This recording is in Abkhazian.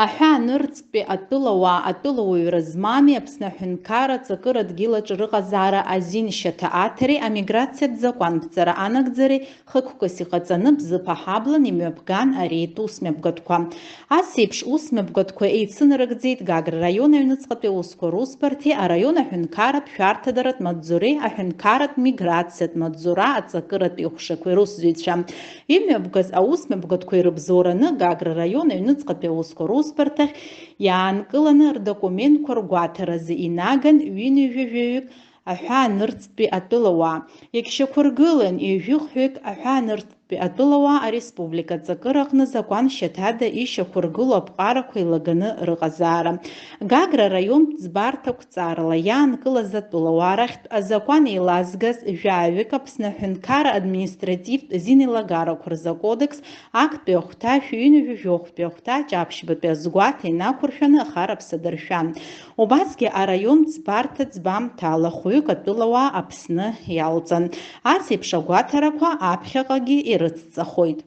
Аҳәаанырцәтәи атәылауаҩра змами Аԥсны Аҳәынҭқарра Ҵакыр Адгьылаҿ рыҟазаара азин-шьаҭа аҭареи амиграциатә законԥҵара анагӡареи хықәкыс иҟаҵаны бзыԥ аҳаблан имҩаԥган ареид усмҩаԥгатәқәа. Ас еиԥш усмҩаԥгатәқәа еицынарыгӡеит Гагра раион аҩныҵҟатәи аусқәа русбарҭеи, араион аҳәынҭқарратә шәарҭадаратә маҵзуреи, аҳәынҭқарратә миграциатә маҵзура, аҵакыратә ихәшақәеи русзуҩцәа. Имҩаԥгаз аусмҩаԥгатәқәа ирыбзоураны Гагра раион аҩныҵҟатәи аусқәа русбарҭахь иаанкыланы рдокументқәа ргәаҭаразы инаган ҩынҩажәаҩык аҳәаанырцәтәи атәылауаа. Иагьшьақәыргылан ҩажәихәҩык аҳәаанырцәтәи атәылауаа ареспублика Ҵакыр аҟны закәан шьаҭада ишьақәыргыло аԥҟарақәа илаганы рыҟазаара. Гагра раионтә ӡбарҭақәҵаарала иаанкылаз атәылауаа рахьтә азакәан еилазгаз жәаҩык Аԥсны Аҳәынҭқарра административтә азинеилагарақәа рзакодекс актәи ахәҭа, шәҩынҩажәижәохәтәи ахәҭа, ҷаԥшьбатәи азгәаҭа инақәыршәаны ахараԥса дыршәан. Убасгьы араион ӡбарҭа ӡбамҭала хәҩык атәылауаа Аԥсны иалҵан. Ас еиԥш агәаҭарақәа аԥхьаҟагьы ирыцҵахоит.